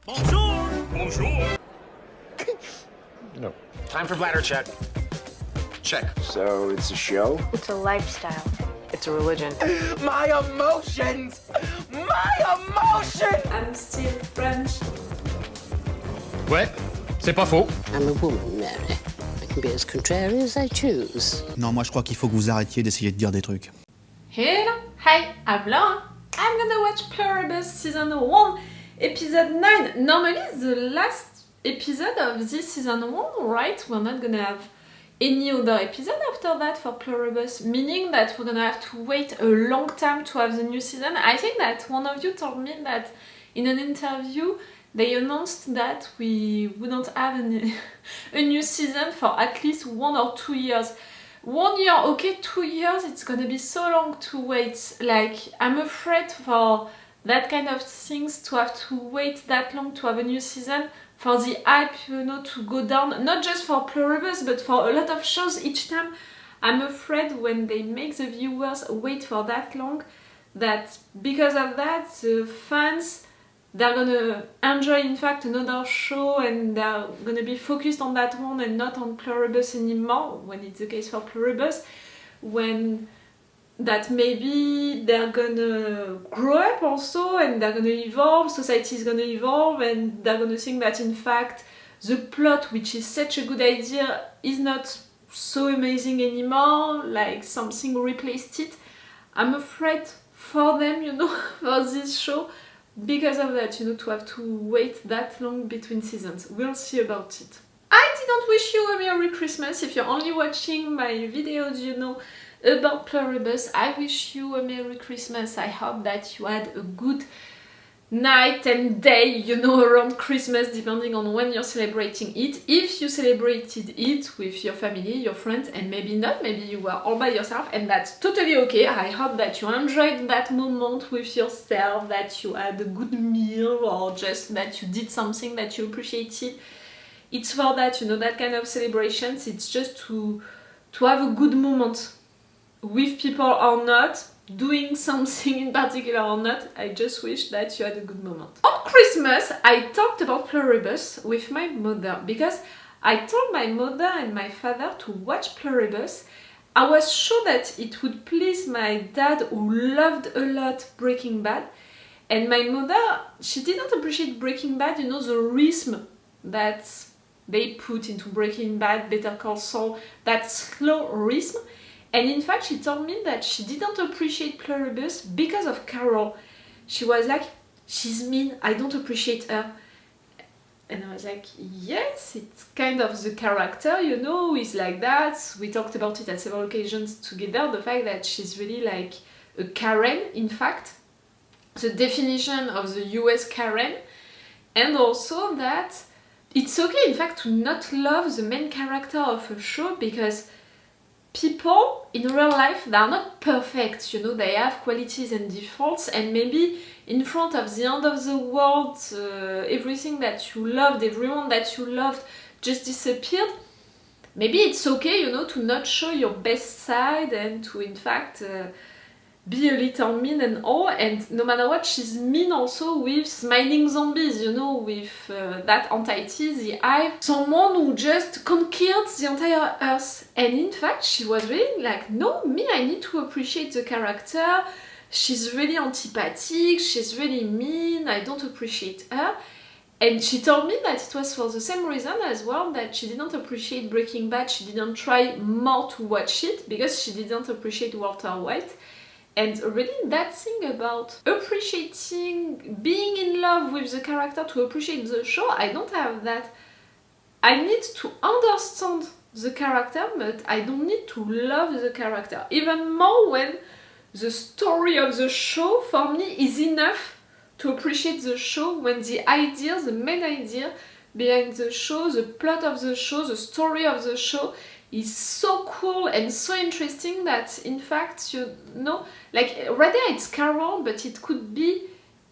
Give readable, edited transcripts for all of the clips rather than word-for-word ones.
Bonjour! Bonjour! No. Time for bladder check. Check. So it's a show? It's a lifestyle. It's a religion. My emotions! My emotions! I'm still French. Ouais, c'est pas faux. I'm a woman, Mary. I can be as contrary as I choose. Non, moi je crois qu'il faut que vous arrêtiez d'essayer de dire des trucs. Hello, hi, I'm Laura. I'm gonna watch Pluribus season 1, episode 9. Normally the last episode of this season 1, right? We're not gonna have any other episode after that for Pluribus, meaning that we're gonna have to wait a long time to have the new season. I think that one of you told me that in an interview they announced that we wouldn't have a new season for at least 1 or 2 years. 1 year, okay, 2 years, it's gonna be so long to wait. Like, I'm afraid for that kind of things to have to wait that long to have a new season, for the hype, you know, to go down, not just for Pluribus, but for a lot of shows each time. I'm afraid when they make the viewers wait for that long, that because of that, the fans, they're gonna enjoy in fact another show and they're gonna be focused on that one and not on Pluribus anymore, when it's the case for Pluribus, when that maybe they're gonna grow up also and they're gonna evolve, society is gonna evolve and they're gonna think that in fact the plot, which is such a good idea, is not so amazing anymore, like something replaced it. I'm afraid for them, you know, for this show, because of that, you know, to have to wait that long between seasons. We'll see about it. I didn't wish you a Merry Christmas. If you're only watching my videos, you know, about Pluribus, I wish you a Merry Christmas. I hope that you had a good night and day, you know, around Christmas, depending on when you're celebrating it. If you celebrated it with your family, your friends, and maybe not, maybe you were all by yourself, and that's totally okay. I hope that you enjoyed that moment with yourself, that you had a good meal, or just that you did something that you appreciated. It's for that, you know, that kind of celebrations. It's just to have a good moment with people or not, doing something in particular or not. I just wish that you had a good moment. On Christmas, I talked about Pluribus with my mother because I told my mother and my father to watch Pluribus. I was sure that it would please my dad, who loved a lot Breaking Bad, and my mother, she didn't appreciate Breaking Bad, you know, the rhythm that they put into Breaking Bad, Better Call Saul, that slow rhythm. And in fact, she told me that she didn't appreciate Pluribus because of Carol. She was like, she's mean, I don't appreciate her. And I was like, yes, it's kind of the character, you know, is like that. We talked about it at several occasions together, the fact that she's really like a Karen, in fact. The definition of the US Karen. And also that it's okay, in fact, to not love the main character of a show, because people in real life, they are not perfect, you know, they have qualities and defaults, and maybe in front of the end of the world, everything that you loved, everyone that you loved just disappeared. Maybe it's okay, you know, to not show your best side and to in fact be a little mean and all. And no matter what, she's mean also with smiling zombies, you know, with that entity, the hive, someone who just conquered the entire earth. And in fact, she was really like, no, me, I need to appreciate the character. She's really antipathic, she's really mean, I don't appreciate her. And she told me that it was for the same reason as well, that she didn't appreciate Breaking Bad. She didn't try more to watch it because she didn't appreciate Walter White. And really that thing about appreciating, being in love with the character to appreciate the show, I don't have that. I need to understand the character, but I don't need to love the character. Even more when the story of the show, for me, is enough to appreciate the show, when the idea, the main idea behind the show, the plot of the show, the story of the show, is so cool and so interesting that in fact, you know, like right there it's Carol, but it could be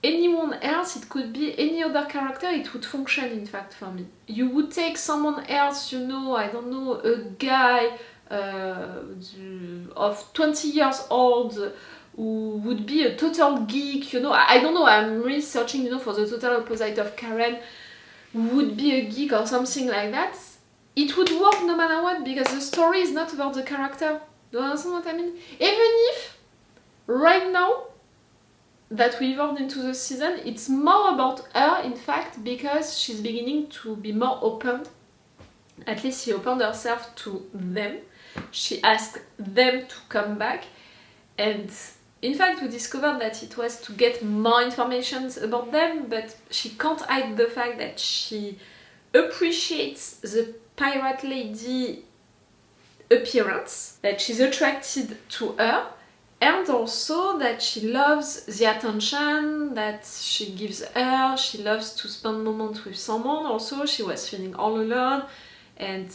anyone else, it could be any other character, it would function in fact for me. You would take someone else, you know, I don't know, a guy of 20 years old who would be a total geek, you know, I don't know, I'm researching, you know, for the total opposite of Karen, who would be a geek or something like that, it would work no matter what, because the story is not about the character. Do you understand what I mean? Even if, right now, that we evolved into the season, it's more about her, in fact, because she's beginning to be more open. At least she opened herself to them. She asked them to come back, and in fact we discovered that it was to get more information about them, but she can't hide the fact that she appreciates the pirate lady appearance, that she's attracted to her, and also that she loves the attention that she gives her. She loves to spend moments with someone. Also, she was feeling all alone, and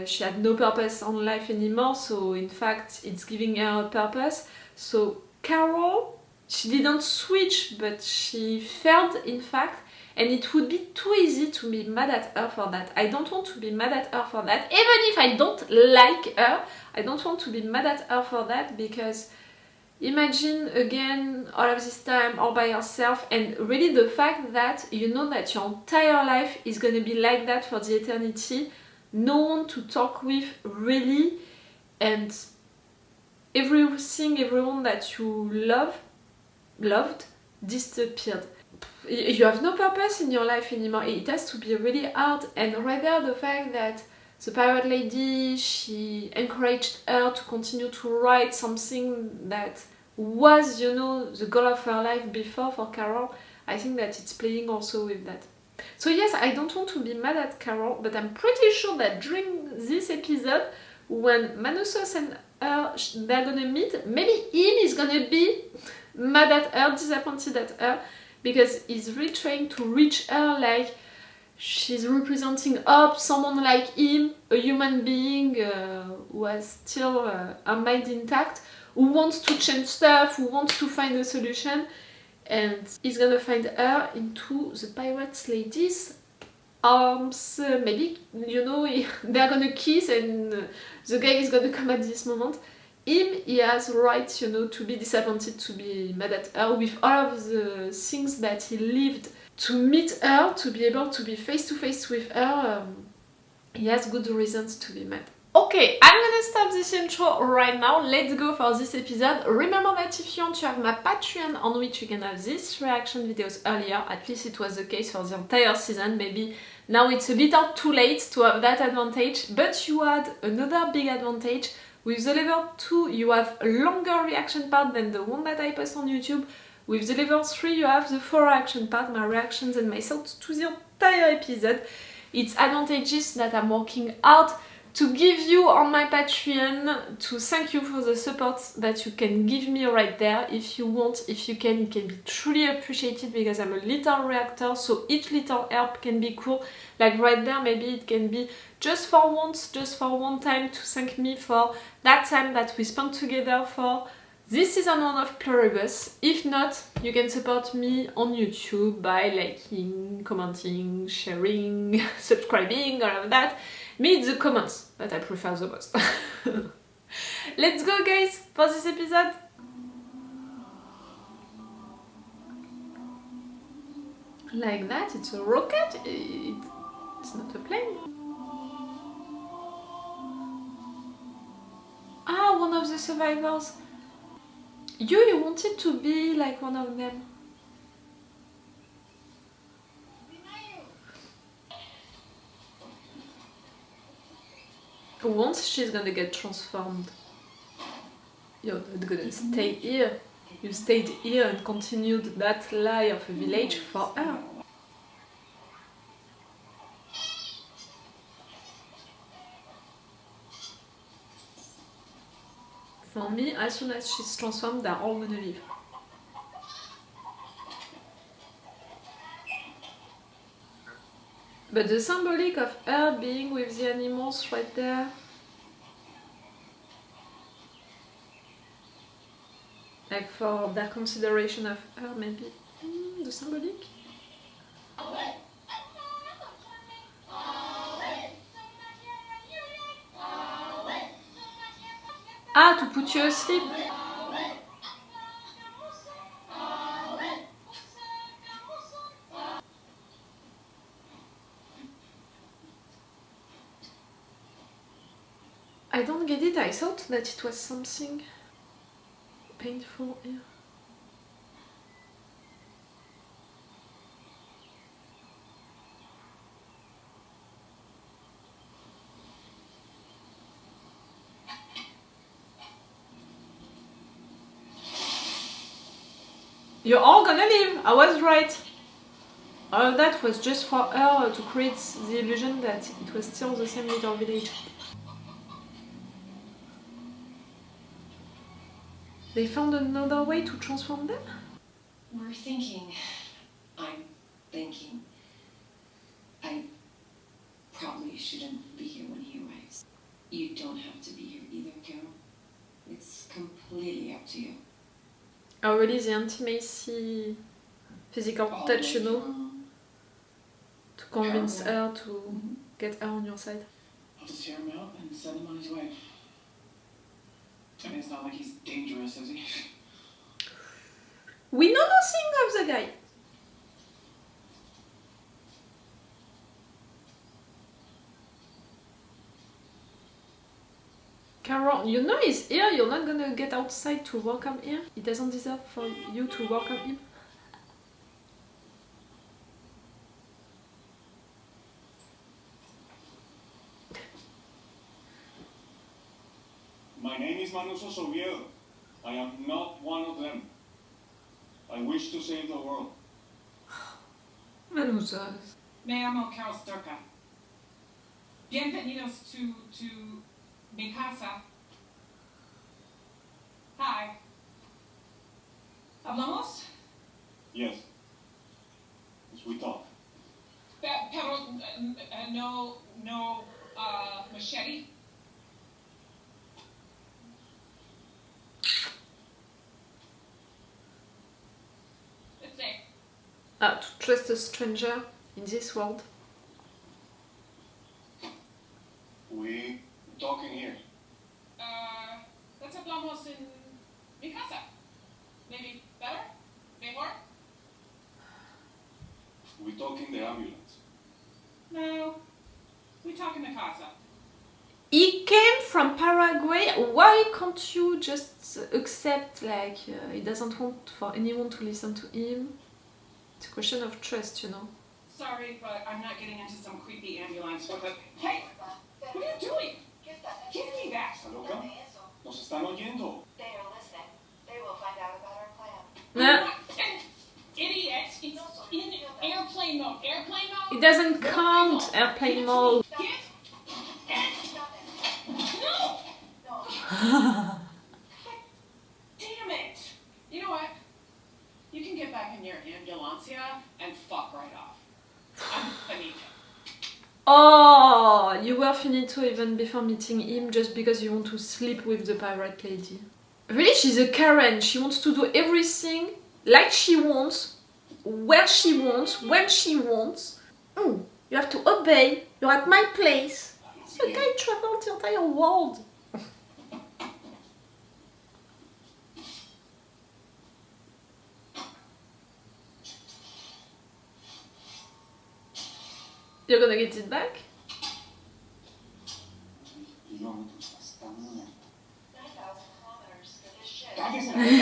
she had no purpose on life anymore, so in fact it's giving her a purpose. So Carol, she didn't switch, but she felt, in fact, and it would be too easy to be mad at her for that. I don't want to be mad at her for that. Even if I don't like her, I don't want to be mad at her for that, because imagine again all of this time all by yourself, and really the fact that you know that your entire life is going to be like that for the eternity, no one to talk with really, and everyone that you loved disappeared. You have no purpose in your life anymore. It has to be really hard. And right there, the fact that the pirate lady, she encouraged her to continue to write something that was, you know, the goal of her life before for Carol, I think that it's playing also with that. So yes, I don't want to be mad at Carol, but I'm pretty sure that during this episode, when Manousos and her, they're gonna meet, maybe him is gonna be mad at her, disappointed at her, because he's really trying to reach her, like she's representing up someone like him, a human being who has still a mind intact, who wants to change stuff, who wants to find a solution, and he's gonna find her into the pirate lady's arms. Maybe, you know, they're gonna kiss, and the guy is gonna come at this moment. He has right, you know, to be disappointed, to be mad at her, with all of the things that he lived to meet her, to be able to be face to face with her. He has good reasons to be mad. Okay, I'm gonna stop this intro right now. Let's go for this episode. Remember that if you want to have my Patreon on which you can have these reaction videos earlier, at least it was the case for the entire season, maybe now it's a little too late to have that advantage, but you had another big advantage. With the level 2 you have a longer reaction part than the one that I post on YouTube. With the level 3 you have the full reaction part, my reactions and my thoughts to the entire episode. It's advantages that I'm working hard to give you on my Patreon, to thank you for the support that you can give me right there. If you want, if you can, it can be truly appreciated, because I'm a little reactor, so each little help can be cool. Like right there, maybe it can be just for once, just for one time, to thank me for that time that we spent together for this season 1 of Pluribus. If not, you can support me on YouTube by liking, commenting, sharing, subscribing, all of that. Me, it's the comments that I prefer the most. Let's go, guys, for this episode. Like that, it's a rocket, it's not a plane. Ah, one of the survivors. You wanted to be like one of them. Once she's gonna get transformed, you're not gonna stay here. You stayed here and continued that lie of a village for her. For me, as soon as she's transformed, they're all gonna leave. But the symbolic of her being with the animals right there, like for their consideration of her, maybe. The symbolic? Ah, to put you asleep. I don't get it. I thought that it was something painful here. You're all gonna leave. I was right. All that was just for her to create the illusion that it was still the same little village. They found another way to transform them? We're thinking. I'm thinking. I probably shouldn't be here when he arrives. You don't have to be here either, Carol. It's completely up to you. Already the intimacy, physical touch, you know, to convince her to get her on your side. I'll just hear him out and send him on his way. I mean, it's not like he's dangerous, is he? We know nothing of the guy. Carol, you know he's here, you're not gonna get outside to welcome him. He doesn't deserve for you to welcome him. My name is Manousos Oviedo. I am not one of them. I wish to save the world. Manousos. Me llamo Carol Sturka. Bienvenidos to mi casa. Hi. ¿Hablamos? Yes. Yes, we talk. Pero no machete. Let's say. To trust a stranger in this world. We talking here. Let's hablamos en mi casa. Maybe better? Mejor? We talk in the ambulance. No. We talk in the casa. He came from Paraguay. Why can't you just accept, like, he doesn't want for anyone to listen to him? It's a question of trust, you know. Sorry, but I'm not getting into some creepy ambulance with a... Hey! What are you doing? Give me that! ¿Está loca? Nos están oyendo. They are listening. They will find out about our plan. Nah. Idiot! It's in airplane mode. Airplane mode? It doesn't count, airplane mode. No! Damn it! You know what? You can get back in your ambulancia and fuck right off. I'm finito. Oh, you were finito even before meeting him just because you want to sleep with the pirate lady. Really, she's a Karen. She wants to do everything like she wants, where she wants, when she wants. You have to obey. You're at my place. The guy traveled the entire world. You're gonna get it back? 9,000 kilometers for this ship. Cállese. Okay,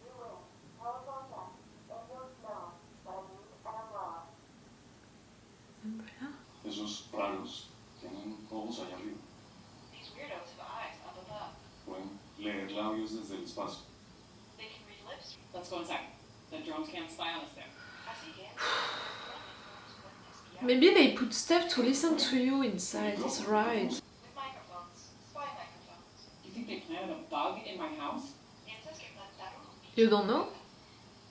you win. Telephone back. Angels know that I need an umbrella. Esos raros tienen ojos allá arriba. These weirdos have eyes up above. Pueden leer labios desde el espacio. They can read lips. Let's go inside. The drones can't spy on us there. I see him. Maybe they put stuff to listen to you inside, it's right. With microphones. Spy microphones. You think they planted a bug in my house? Piensas que plantaron? You don't know?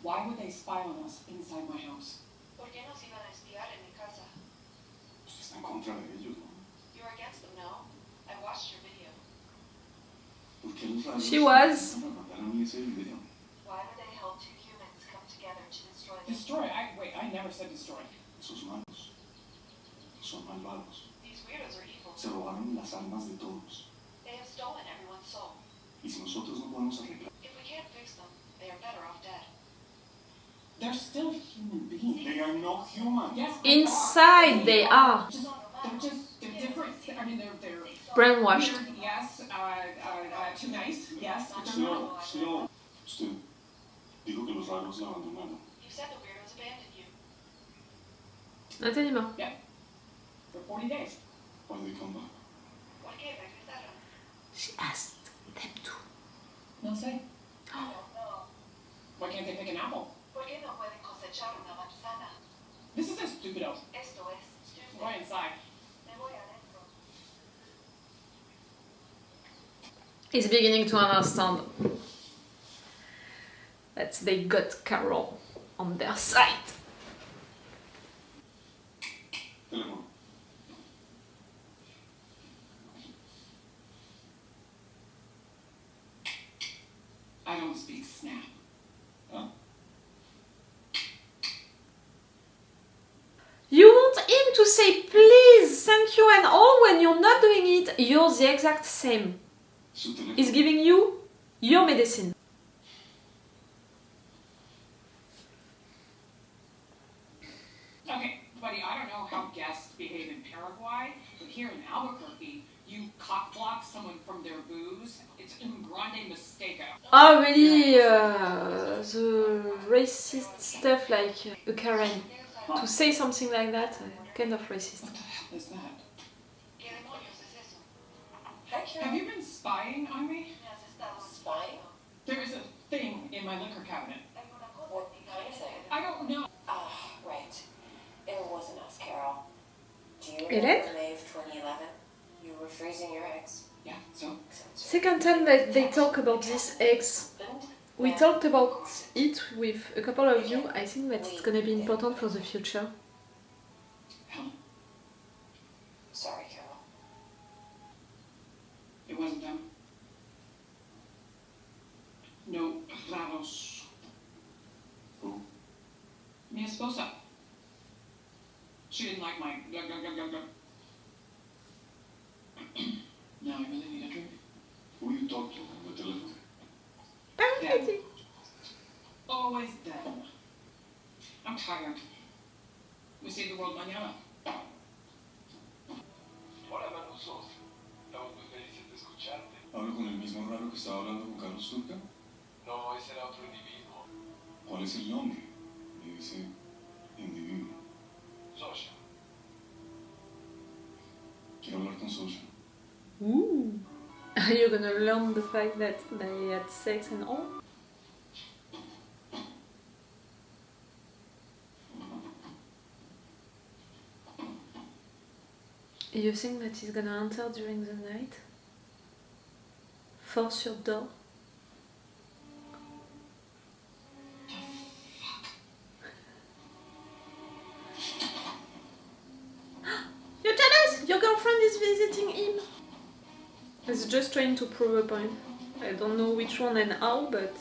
Why would they spy on us inside my house? ¿Por qué nos iban a espiar en mi casa? Usted está en contra de ellos, ¿no? You're against them, no? I watched your video. ¿Por qué los raros She was. me mandaron a mí ese video? Why would they help two humans come together to destroy them? Destroy? I never said destroy. Esos malos son malvados. These weirdos are evil. Se robaron las almas de todos. They have stolen everyone's soul. Y si nosotros no podemos arreglar, If we can't fix them, they are better off dead. They're still human beings. they are not human. Yes, they Inside they are. Just on the they're different. I mean, they're Brainwashed. weird, yes. Too nice, yes. But they're Slow, not. slow. Usted dijo que los raros la abandonaron. You said the weirdos abandoned you. Un animal. Yeah. For 40 days. Why did they come back? ¿Por qué regresaron? She asked them to. No sé. No. Why can't they pick an apple? ¿Por qué no pueden cosechar una manzana? This is a stupido. Esto es stupid. Go inside. Me voy adentro. He's beginning to understand that they got Carol on their side. Teléfono. I don't speak snap. Huh? You want him to say please, thank you and all when you're not doing it, you're the exact same. Su teléfono. He's giving you your medicine. Okay, buddy, I don't know how guests behave in Paraguay, but here in Albuquerque, you cock block someone from their booze. It's un grande mistake. Oh really, the racist stuff like a Karen. To say something like that, kind of racist. What the hell is that? ¿Qué demonios es eso? Hi, Karen. Have you been spying on me? Me has estado Spying? There is a thing in my liquor cabinet. ¿Alguna cosa? What kind of thing? I don't know. Ah, right. It wasn't us, Carol. Do you Hélène? remember May of 2011? You were freezing your eggs. Yeah, so? Second time that they talk about these eggs. We talked about it with a couple of you. I think that it's gonna be important for the future. Hell, Sorry, Carol. it wasn't them. No, raros. Who? Mi esposa. She didn't like my Now I really need a drink. Who you talk to on the telephone? Parenthetic. Always them. I'm tired. We see the world mañana. Hola, Manousos. Estamos muy felices de escucharte. ¿Hablo con el mismo raro que estaba hablando con Carlos Turca? No, ese era otro individuo. ¿Cuál es el nombre de ese individuo? Sosha. Quiero hablar con Sosha. Ooh. Are you gonna learn the fact that they had sex and all? You think that he's gonna enter during the night? Force your door? You're jealous? Your girlfriend is visiting him. He's just trying to prove a point. I don't know which one and how, but